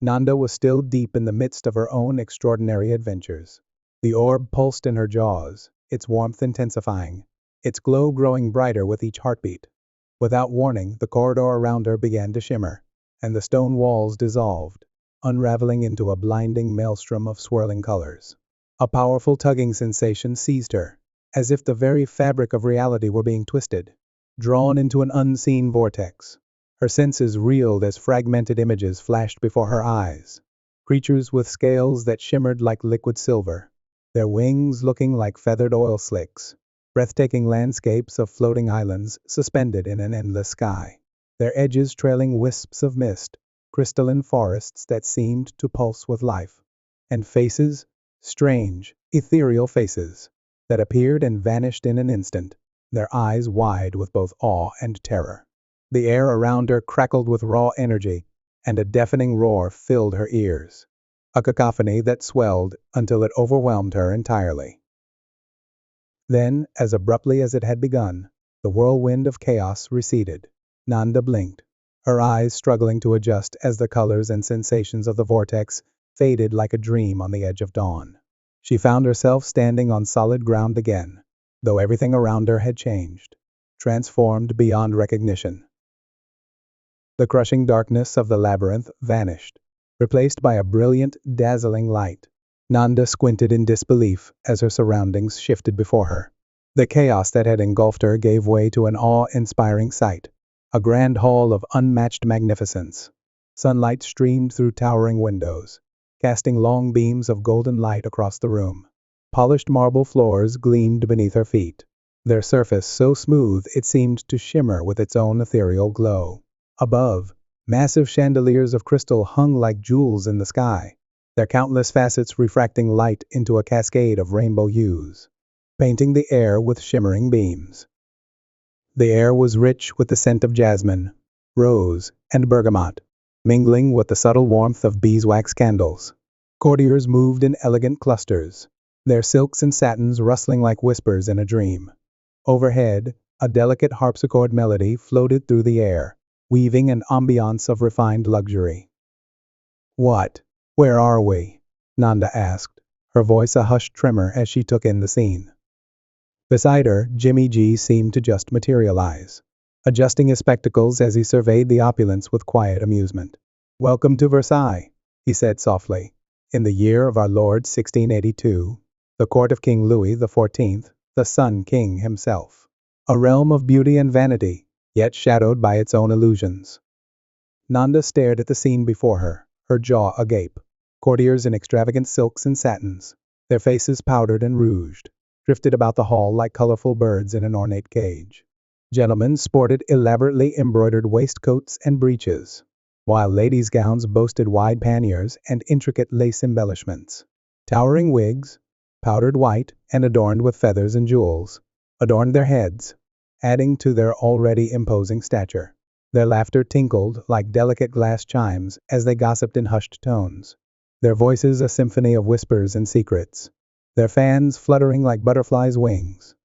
Nanda was still deep in the midst of her own extraordinary adventures. The orb pulsed in her jaws, its warmth intensifying, its glow growing brighter with each heartbeat. Without warning, the corridor around her began to shimmer, and the stone walls dissolved, unraveling into a blinding maelstrom of swirling colors. A powerful tugging sensation seized her, as if the very fabric of reality were being twisted, drawn into an unseen vortex. Her senses reeled as fragmented images flashed before her eyes. Creatures with scales that shimmered like liquid silver, their wings looking like feathered oil slicks. Breathtaking landscapes of floating islands suspended in an endless sky, their edges trailing wisps of mist, crystalline forests that seemed to pulse with life, and faces, strange, ethereal faces, that appeared and vanished in an instant, their eyes wide with both awe and terror. The air around her crackled with raw energy, and a deafening roar filled her ears, a cacophony that swelled until it overwhelmed her entirely. Then, as abruptly as it had begun, the whirlwind of chaos receded. Nanda blinked, her eyes struggling to adjust as the colors and sensations of the vortex faded like a dream on the edge of dawn. She found herself standing on solid ground again, though everything around her had changed, transformed beyond recognition. The crushing darkness of the labyrinth vanished, replaced by a brilliant, dazzling light. Nanda squinted in disbelief as her surroundings shifted before her. The chaos that had engulfed her gave way to an awe-inspiring sight, a grand hall of unmatched magnificence. Sunlight streamed through towering windows, casting long beams of golden light across the room. Polished marble floors gleamed beneath her feet, their surface so smooth it seemed to shimmer with its own ethereal glow. Above, massive chandeliers of crystal hung like jewels in the sky, their countless facets refracting light into a cascade of rainbow hues, painting the air with shimmering beams. The air was rich with the scent of jasmine, rose, and bergamot, mingling with the subtle warmth of beeswax candles. Courtiers moved in elegant clusters, their silks and satins rustling like whispers in a dream. Overhead, a delicate harpsichord melody floated through the air, weaving an ambiance of refined luxury. "What? Where are we?" Nanda asked, her voice a hushed tremor as she took in the scene. Beside her, Jimmy G seemed to just materialize, adjusting his spectacles as he surveyed the opulence with quiet amusement. "Welcome to Versailles," he said softly. "In the year of our Lord 1682, the court of King Louis XIV, the Sun King himself. A realm of beauty and vanity, yet shadowed by its own illusions." Nanda stared at the scene before her, her jaw agape. Courtiers in extravagant silks and satins, their faces powdered and rouged, drifted about the hall like colorful birds in an ornate cage. Gentlemen sported elaborately embroidered waistcoats and breeches, while ladies' gowns boasted wide panniers and intricate lace embellishments. Towering wigs, powdered white and adorned with feathers and jewels, adorned their heads, adding to their already imposing stature. Their laughter tinkled like delicate glass chimes as they gossiped in hushed tones, their voices a symphony of whispers and secrets, their fans fluttering like butterflies' wings.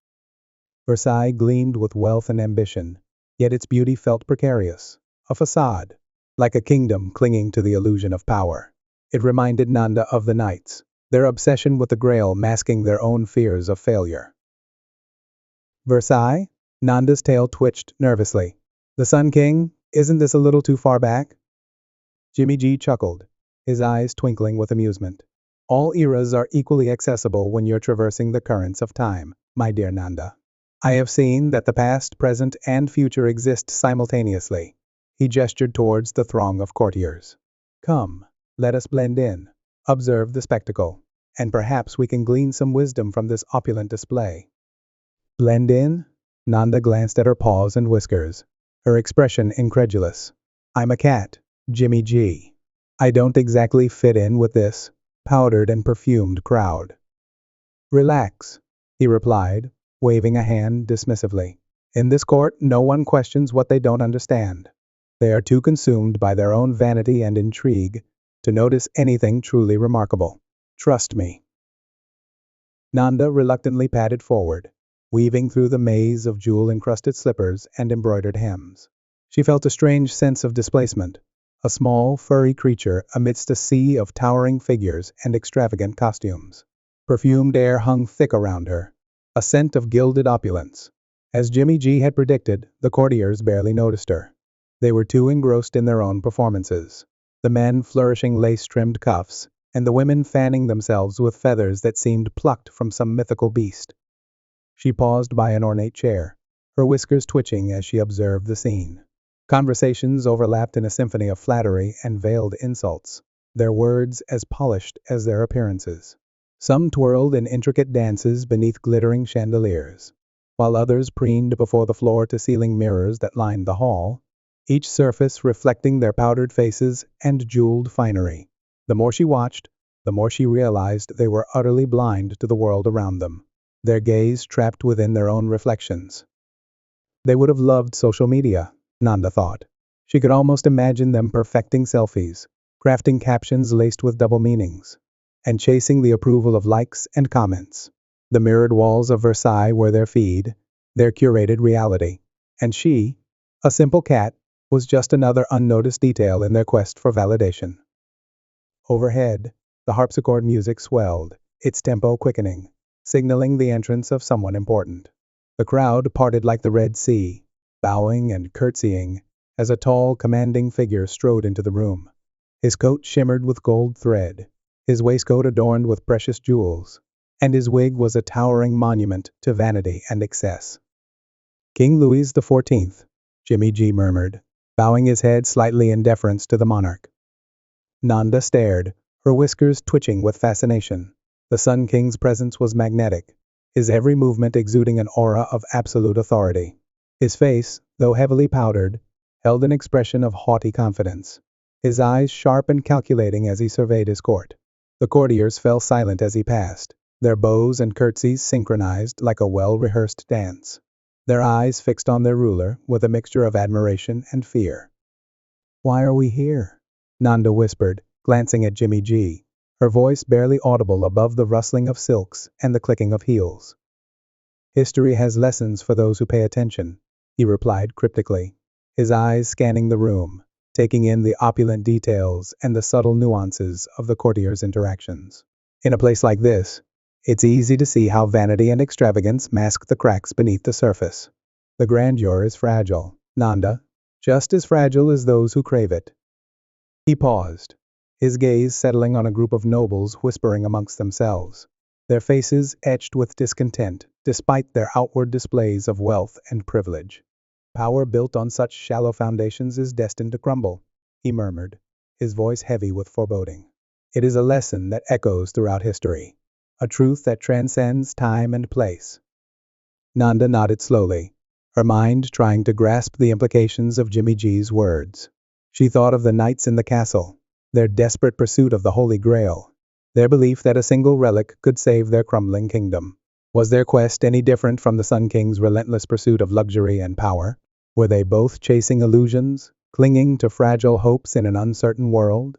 Versailles gleamed with wealth and ambition, yet its beauty felt precarious, a facade, like a kingdom clinging to the illusion of power. It reminded Nanda of the knights, their obsession with the Grail masking their own fears of failure. "Versailles?" Nanda's tail twitched nervously. "The Sun King? Isn't this a little too far back?" Jimmy G chuckled, his eyes twinkling with amusement. "All eras are equally accessible when you're traversing the currents of time, my dear Nanda. I have seen that the past, present, and future exist simultaneously." He gestured towards the throng of courtiers. "Come, let us blend in, observe the spectacle, and perhaps we can glean some wisdom from this opulent display." "Blend in?" Nanda glanced at her paws and whiskers, her expression incredulous. "I'm a cat, Jimmy G. I don't exactly fit in with this powdered and perfumed crowd." "Relax," he replied, waving a hand dismissively. "In this court, no one questions what they don't understand. They are too consumed by their own vanity and intrigue to notice anything truly remarkable. Trust me." Nanda reluctantly padded forward, weaving through the maze of jewel-encrusted slippers and embroidered hems. She felt a strange sense of displacement, a small, furry creature amidst a sea of towering figures and extravagant costumes. Perfumed air hung thick around her, a scent of gilded opulence. As Jimmy G had predicted, the courtiers barely noticed her. They were too engrossed in their own performances, the men flourishing lace-trimmed cuffs, and the women fanning themselves with feathers that seemed plucked from some mythical beast. She paused by an ornate chair, her whiskers twitching as she observed the scene. Conversations overlapped in a symphony of flattery and veiled insults, their words as polished as their appearances. Some twirled in intricate dances beneath glittering chandeliers, while others preened before the floor-to-ceiling mirrors that lined the hall, each surface reflecting their powdered faces and jeweled finery. The more she watched, the more she realized they were utterly blind to the world around them, their gaze trapped within their own reflections. They would have loved social media, Nanda thought. She could almost imagine them perfecting selfies, crafting captions laced with double meanings, and chasing the approval of likes and comments. The mirrored walls of Versailles were their feed, their curated reality, and she, a simple cat, was just another unnoticed detail in their quest for validation. Overhead, the harpsichord music swelled, its tempo quickening, signaling the entrance of someone important. The crowd parted like the Red Sea, bowing and curtsying as a tall, commanding figure strode into the room. His coat shimmered with gold thread, his waistcoat adorned with precious jewels, and his wig was a towering monument to vanity and excess. King Louis XIV, Jimmy G murmured, bowing his head slightly in deference to the monarch. Nanda stared, her whiskers twitching with fascination. The Sun King's presence was magnetic, his every movement exuding an aura of absolute authority. His face, though heavily powdered, held an expression of haughty confidence, his eyes sharp and calculating as he surveyed his court. The courtiers fell silent as he passed, their bows and curtsies synchronized like a well-rehearsed dance, their eyes fixed on their ruler with a mixture of admiration and fear. "Why are we here?" Nanda whispered, glancing at Jimmy G, her voice barely audible above the rustling of silks and the clicking of heels. "History has lessons for those who pay attention," he replied cryptically, his eyes scanning the room, taking in the opulent details and the subtle nuances of the courtiers' interactions. In a place like this, it's easy to see how vanity and extravagance mask the cracks beneath the surface. The grandeur is fragile, Nanda, just as fragile as those who crave it. He paused, his gaze settling on a group of nobles whispering amongst themselves, their faces etched with discontent despite their outward displays of wealth and privilege. "Power built on such shallow foundations is destined to crumble," he murmured, his voice heavy with foreboding. "It is a lesson that echoes throughout history, a truth that transcends time and place." Nanda nodded slowly, her mind trying to grasp the implications of Jimmy G's words. She thought of the knights in the castle, their desperate pursuit of the Holy Grail, their belief that a single relic could save their crumbling kingdom. Was their quest any different from the Sun King's relentless pursuit of luxury and power? Were they both chasing illusions, clinging to fragile hopes in an uncertain world?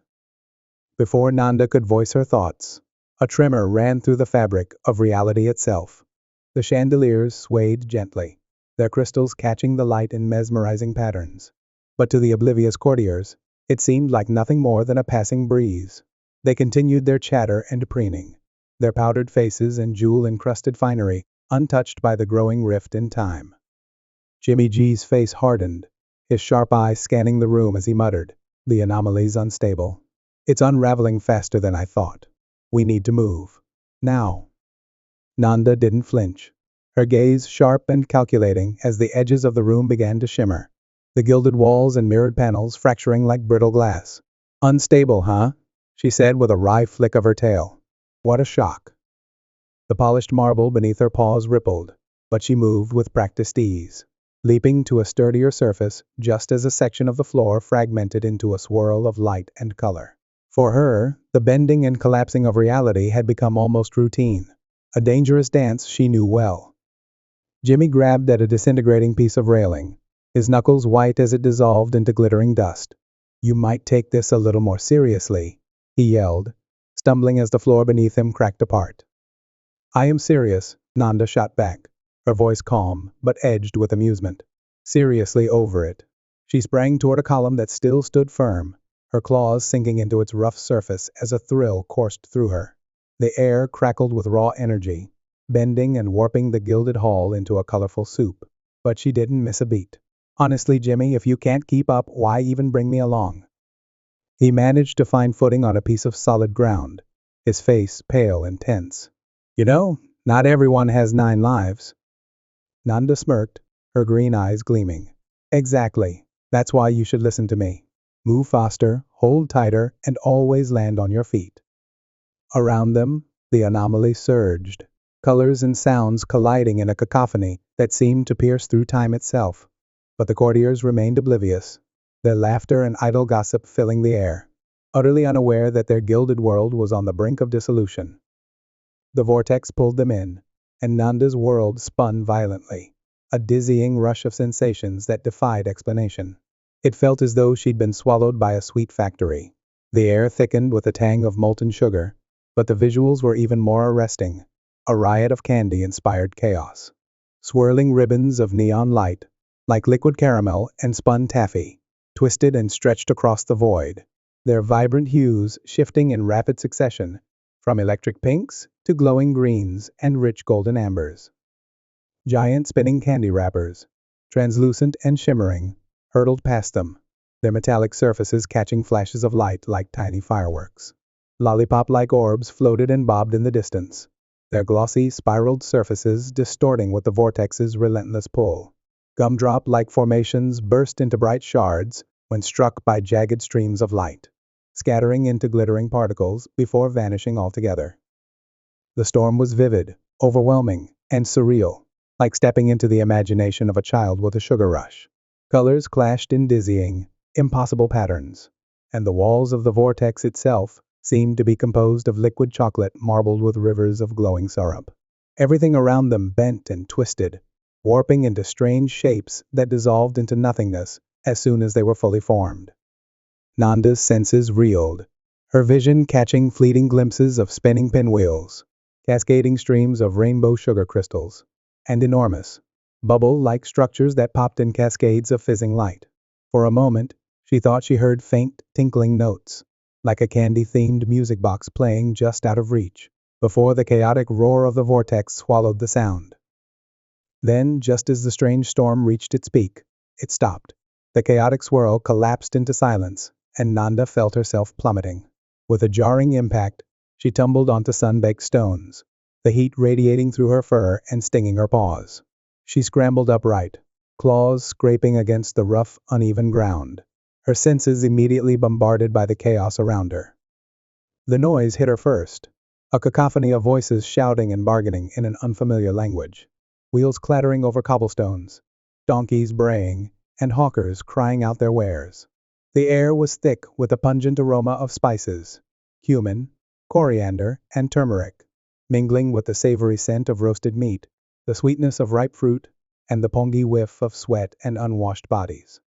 Before Nanda could voice her thoughts, a tremor ran through the fabric of reality itself. The chandeliers swayed gently, their crystals catching the light in mesmerizing patterns. But to the oblivious courtiers, it seemed like nothing more than a passing breeze. They continued their chatter and preening, their powdered faces and jewel-encrusted finery untouched by the growing rift in time. Jimmy G's face hardened, his sharp eyes scanning the room as he muttered, "The anomaly's unstable. It's unraveling faster than I thought. We need to move. Now." Nanda didn't flinch, her gaze sharp and calculating as the edges of the room began to shimmer, the gilded walls and mirrored panels fracturing like brittle glass. "Unstable, huh?" she said with a wry flick of her tail. What a shock. The polished marble beneath her paws rippled, but she moved with practiced ease, leaping to a sturdier surface just as a section of the floor fragmented into a swirl of light and color. For her, the bending and collapsing of reality had become almost routine, a dangerous dance she knew well. Jimmy grabbed at a disintegrating piece of railing, his knuckles white as it dissolved into glittering dust. "You might take this a little more seriously," he yelled, stumbling as the floor beneath him cracked apart. "I am serious," Nanda shot back, her voice calm but edged with amusement. "Seriously over it." She sprang toward a column that still stood firm, her claws sinking into its rough surface as a thrill coursed through her. The air crackled with raw energy, bending and warping the gilded hall into a colorful soup. But she didn't miss a beat. "Honestly, Jimmy, if you can't keep up, why even bring me along?" He managed to find footing on a piece of solid ground, his face pale and tense. "You know, not everyone has 9 lives." Nanda smirked, her green eyes gleaming. "Exactly. That's why you should listen to me. Move faster, hold tighter, and always land on your feet." Around them, the anomaly surged, colors and sounds colliding in a cacophony that seemed to pierce through time itself. But the courtiers remained oblivious, their laughter and idle gossip filling the air, utterly unaware that their gilded world was on the brink of dissolution. The vortex pulled them in, and Nanda's world spun violently, a dizzying rush of sensations that defied explanation. It felt as though she'd been swallowed by a sweet factory. The air thickened with a tang of molten sugar, but the visuals were even more arresting, a riot of candy-inspired chaos. Swirling ribbons of neon light, like liquid caramel and spun taffy, twisted and stretched across the void, their vibrant hues shifting in rapid succession, from electric pinks to glowing greens and rich golden ambers. Giant spinning candy wrappers, translucent and shimmering, hurtled past them, their metallic surfaces catching flashes of light like tiny fireworks. Lollipop-like orbs floated and bobbed in the distance, their glossy, spiraled surfaces distorting with the vortex's relentless pull. Gumdrop-like formations burst into bright shards when struck by jagged streams of light, scattering into glittering particles before vanishing altogether. The storm was vivid, overwhelming, and surreal, like stepping into the imagination of a child with a sugar rush. Colors clashed in dizzying, impossible patterns, and the walls of the vortex itself seemed to be composed of liquid chocolate marbled with rivers of glowing syrup. Everything around them bent and twisted, warping into strange shapes that dissolved into nothingness as soon as they were fully formed. Nanda's senses reeled, her vision catching fleeting glimpses of spinning pinwheels, cascading streams of rainbow sugar crystals, and enormous, bubble-like structures that popped in cascades of fizzing light. For a moment, she thought she heard faint, tinkling notes, like a candy-themed music box playing just out of reach, before the chaotic roar of the vortex swallowed the sound. Then, just as the strange storm reached its peak, it stopped. The chaotic swirl collapsed into silence, and Nanda felt herself plummeting. With a jarring impact, she tumbled onto sun-baked stones, the heat radiating through her fur and stinging her paws. She scrambled upright, claws scraping against the rough, uneven ground, her senses immediately bombarded by the chaos around her. The noise hit her first, a cacophony of voices shouting and bargaining in an unfamiliar language. Wheels clattering over cobblestones, donkeys braying, and hawkers crying out their wares. The air was thick with a pungent aroma of spices, cumin, coriander, and turmeric, mingling with the savory scent of roasted meat, the sweetness of ripe fruit, and the pongy whiff of sweat and unwashed bodies.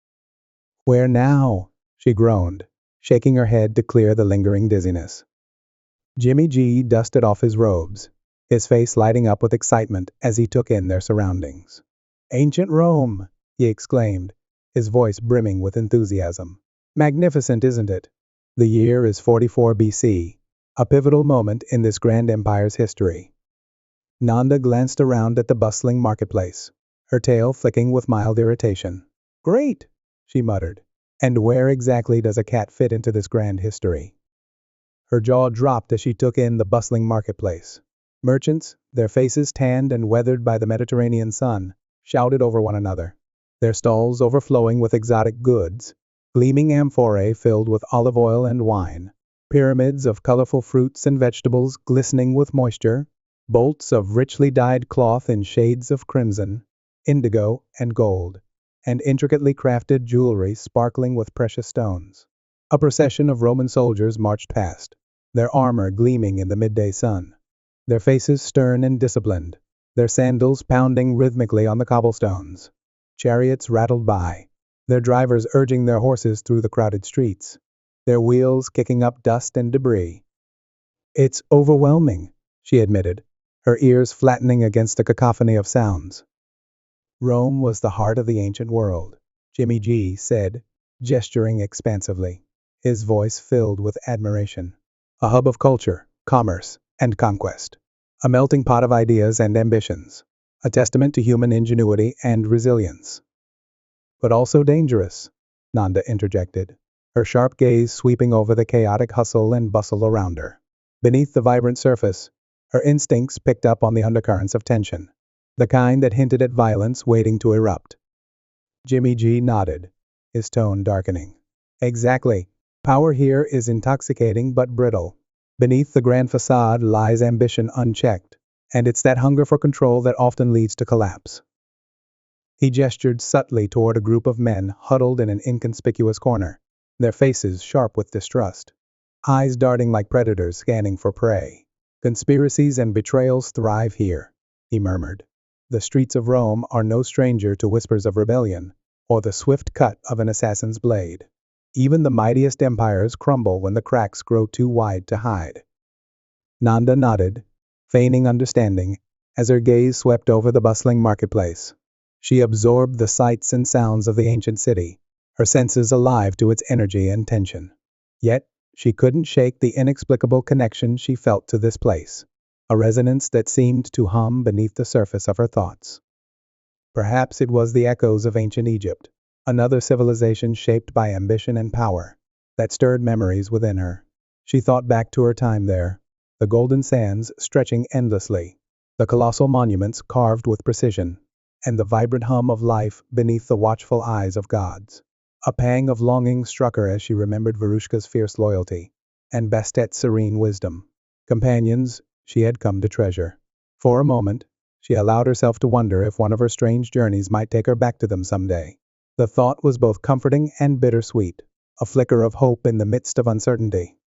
"Where now?" she groaned, shaking her head to clear the lingering dizziness. Jimmy G dusted off his robes, his face lighting up with excitement as he took in their surroundings. "Ancient Rome!" he exclaimed, his voice brimming with enthusiasm. "Magnificent, isn't it? The year is 44 BC, a pivotal moment in this grand empire's history." Nanda glanced around at the bustling marketplace, her tail flicking with mild irritation. "Great!" she muttered. "And where exactly does a cat fit into this grand history?" Her jaw dropped as she took in the bustling marketplace. Merchants, their faces tanned and weathered by the Mediterranean sun, shouted over one another, their stalls overflowing with exotic goods, gleaming amphorae filled with olive oil and wine, pyramids of colorful fruits and vegetables glistening with moisture, bolts of richly dyed cloth in shades of crimson, indigo, and gold, and intricately crafted jewelry sparkling with precious stones. A procession of Roman soldiers marched past, their armor gleaming in the midday sun, their faces stern and disciplined, their sandals pounding rhythmically on the cobblestones. Chariots rattled by, their drivers urging their horses through the crowded streets, their wheels kicking up dust and debris. "It's overwhelming," she admitted, her ears flattening against a cacophony of sounds. "Rome was the heart of the ancient world," Jimmy G said, gesturing expansively. his voice filled with admiration. A hub of culture, commerce, and conquest. A melting pot of ideas and ambitions. A testament to human ingenuity and resilience. But also dangerous, Nanda interjected, her sharp gaze sweeping over the chaotic hustle and bustle around her. Beneath the vibrant surface, her instincts picked up on the undercurrents of tension, the kind that hinted at violence waiting to erupt. Jimmy G nodded, his tone darkening. Exactly. Power here is intoxicating but brittle. Beneath the grand facade lies ambition unchecked, and it's that hunger for control that often leads to collapse. He gestured subtly toward a group of men huddled in an inconspicuous corner, their faces sharp with distrust, eyes darting like predators scanning for prey. Conspiracies and betrayals thrive here, he murmured. The streets of Rome are no stranger to whispers of rebellion, or the swift cut of an assassin's blade. Even the mightiest empires crumble when the cracks grow too wide to hide. Nanda nodded, feigning understanding, as her gaze swept over the bustling marketplace. She absorbed the sights and sounds of the ancient city, her senses alive to its energy and tension. Yet, she couldn't shake the inexplicable connection she felt to this place, a resonance that seemed to hum beneath the surface of her thoughts. Perhaps it was the echoes of ancient Egypt, another civilization shaped by ambition and power, that stirred memories within her. She thought back to her time there, the golden sands stretching endlessly, the colossal monuments carved with precision, and the vibrant hum of life beneath the watchful eyes of gods. A pang of longing struck her as she remembered Verushka's fierce loyalty, and Bastet's serene wisdom, companions she had come to treasure. For a moment, she allowed herself to wonder if one of her strange journeys might take her back to them someday. The thought was both comforting and bittersweet, a flicker of hope in the midst of uncertainty.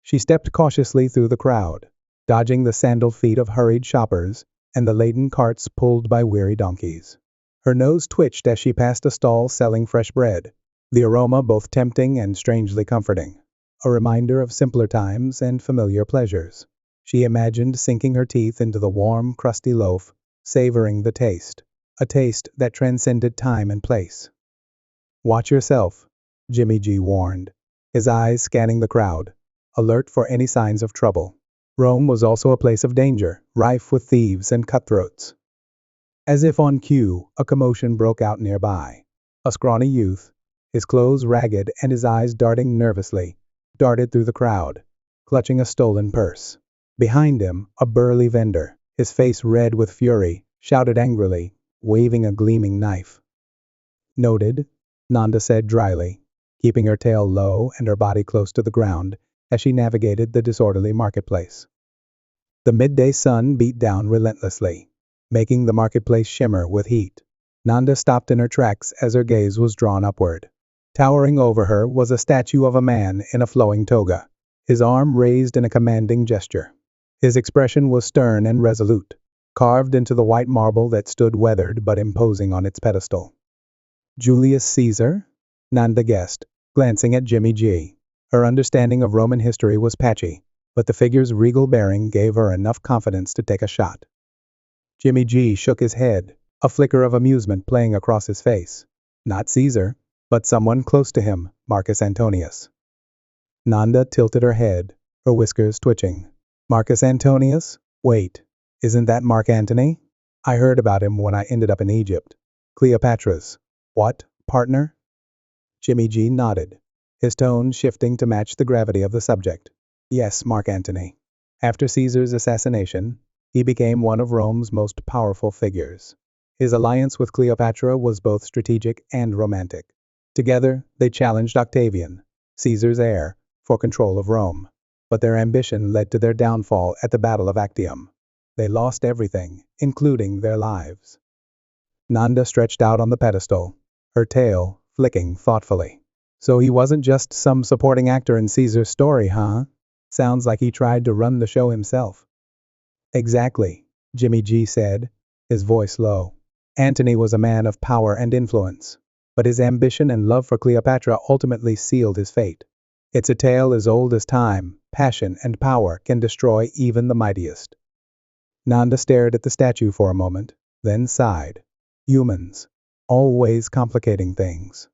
She stepped cautiously through the crowd, dodging the sandaled feet of hurried shoppers and the laden carts pulled by weary donkeys. Her nose twitched as she passed a stall selling fresh bread, the aroma both tempting and strangely comforting, a reminder of simpler times and familiar pleasures. She imagined sinking her teeth into the warm, crusty loaf, savoring the taste, a taste that transcended time and place. "Watch yourself," Jimmy G warned, his eyes scanning the crowd, alert for any signs of trouble. Rome was also a place of danger, rife with thieves and cutthroats. As if on cue, a commotion broke out nearby. A scrawny youth, his clothes ragged and his eyes darting nervously, darted through the crowd, clutching a stolen purse. Behind him, a burly vendor, his face red with fury, shouted angrily, waving a gleaming knife. "Noted," Nanda said dryly, keeping her tail low and her body close to the ground as she navigated the disorderly marketplace. The midday sun beat down relentlessly, making the marketplace shimmer with heat. Nanda stopped in her tracks as her gaze was drawn upward. Towering over her was a statue of a man in a flowing toga, his arm raised in a commanding gesture. His expression was stern and resolute, carved into the white marble that stood weathered but imposing on its pedestal. "Julius Caesar?" Nanda guessed, glancing at Jimmy G. Her understanding of Roman history was patchy, but the figure's regal bearing gave her enough confidence to take a shot. Jimmy G shook his head, a flicker of amusement playing across his face. "Not Caesar, but someone close to him, Marcus Antonius." Nanda tilted her head, her whiskers twitching. "Marcus Antonius? Wait, isn't that Mark Antony? I heard about him when I ended up in Egypt. Cleopatra's, what, partner?" Jimmy G nodded, his tone shifting to match the gravity of the subject. "Yes, Mark Antony. After Caesar's assassination, he became one of Rome's most powerful figures. His alliance with Cleopatra was both strategic and romantic. Together, they challenged Octavian, Caesar's heir, for control of Rome. But their ambition led to their downfall at the Battle of Actium. They lost everything, including their lives." Nanda stretched out on the pedestal, her tail flicking thoughtfully. "So he wasn't just some supporting actor in Caesar's story, huh? Sounds like he tried to run the show himself." "Exactly," Jimmy G said, his voice low. "Antony was a man of power and influence, but his ambition and love for Cleopatra ultimately sealed his fate. It's a tale as old as time. Passion and power can destroy even the mightiest." Nanda stared at the statue for a moment, then sighed. Humans, always complicating things.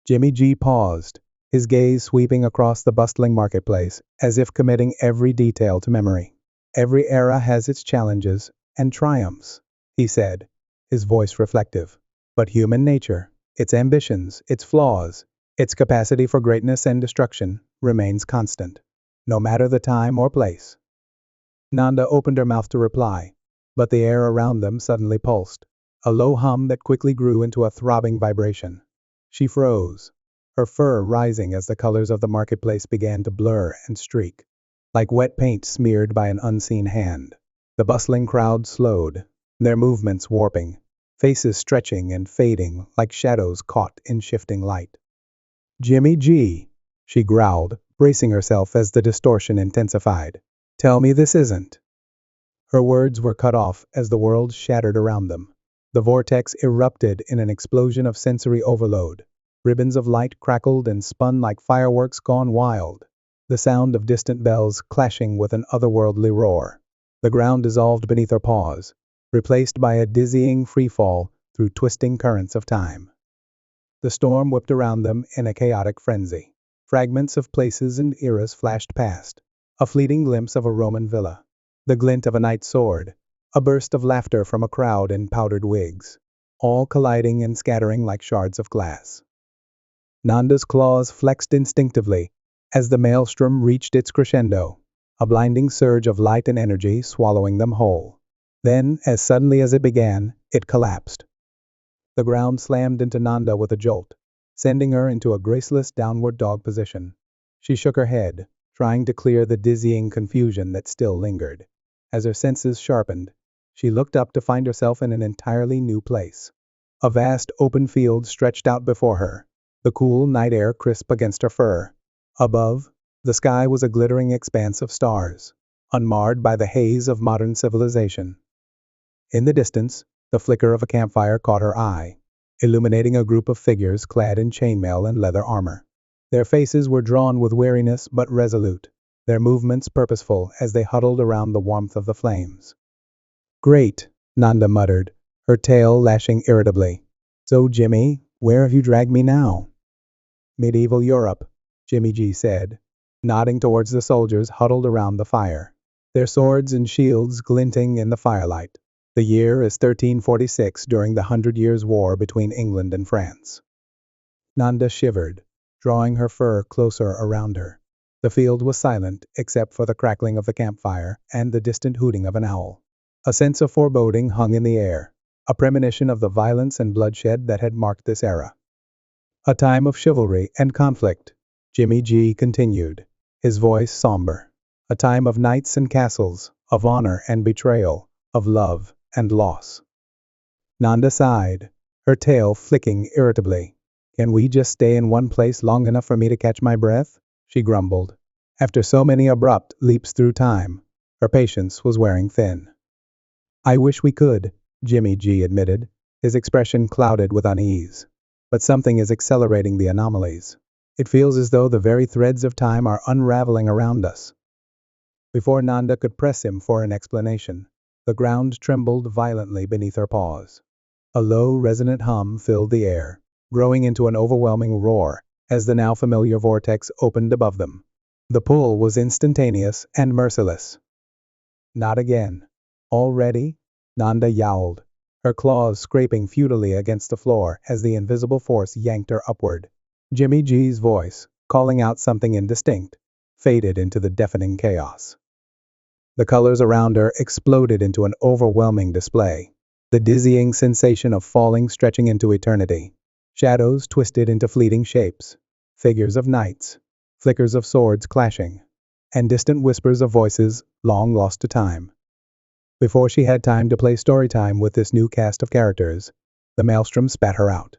Jimmy G paused, his gaze sweeping across the bustling marketplace, as if committing every detail to memory. Every era has its challenges and triumphs, he said, his voice reflective. But human nature, its ambitions, its flaws, its capacity for greatness and destruction, remains constant, no matter the time or place. Nanda opened her mouth to reply, but the air around them suddenly pulsed, a low hum that quickly grew into a throbbing vibration. She froze, her fur rising as the colors of the marketplace began to blur and streak, like wet paint smeared by an unseen hand. The bustling crowd slowed, their movements warping, faces stretching and fading like shadows caught in shifting light. "Jimmy G," she growled, bracing herself as the distortion intensified. "Tell me this isn't." Her words were cut off as the world shattered around them. The vortex erupted in an explosion of sensory overload. Ribbons of light crackled and spun like fireworks gone wild, the sound of distant bells clashing with an otherworldly roar. The ground dissolved beneath her paws, replaced by a dizzying freefall through twisting currents of time. The storm whipped around them in a chaotic frenzy. Fragments of places and eras flashed past, a fleeting glimpse of a Roman villa, the glint of a knight's sword, a burst of laughter from a crowd in powdered wigs, all colliding and scattering like shards of glass. Nanda's claws flexed instinctively as the maelstrom reached its crescendo, a blinding surge of light and energy swallowing them whole. Then, as suddenly as it began, it collapsed. The ground slammed into Nanda with a jolt, sending her into a graceless downward dog position. She shook her head, trying to clear the dizzying confusion that still lingered. As her senses sharpened, she looked up to find herself in an entirely new place. A vast open field stretched out before her, the cool night air crisp against her fur. Above, the sky was a glittering expanse of stars, unmarred by the haze of modern civilization. In the distance, the flicker of a campfire caught her eye, illuminating a group of figures clad in chainmail and leather armor. Their faces were drawn with weariness but resolute, their movements purposeful as they huddled around the warmth of the flames. "Great," Nanda muttered, her tail lashing irritably. "So, Jimmy, where have you dragged me now?" "Medieval Europe," Jimmy G said, nodding towards the soldiers huddled around the fire, their swords and shields glinting in the firelight. The year is 1346 during the 100 Years' War between England and France. Nanda shivered, drawing her fur closer around her. The field was silent except for the crackling of the campfire and the distant hooting of an owl. A sense of foreboding hung in the air, a premonition of the violence and bloodshed that had marked this era. "A time of chivalry and conflict," Jimmy G continued, his voice somber. "A time of knights and castles, of honor and betrayal, of love and loss." Nanda sighed, her tail flicking irritably. "Can we just stay in one place long enough for me to catch my breath?" she grumbled. After so many abrupt leaps through time, her patience was wearing thin. "I wish we could," Jimmy G admitted, his expression clouded with unease. "But something is accelerating the anomalies. It feels as though the very threads of time are unraveling around us." Before Nanda could press him for an explanation, the ground trembled violently beneath her paws. A low, resonant hum filled the air, growing into an overwhelming roar as the now familiar vortex opened above them. The pull was instantaneous and merciless. "Not again." "Already?" Nanda yowled, her claws scraping futilely against the floor as the invisible force yanked her upward. Jimmy G's voice, calling out something indistinct, faded into the deafening chaos. The colors around her exploded into an overwhelming display, the dizzying sensation of falling stretching into eternity. Shadows twisted into fleeting shapes, figures of knights, flickers of swords clashing, and distant whispers of voices long lost to time. Before she had time to play story time with this new cast of characters, the maelstrom spat her out.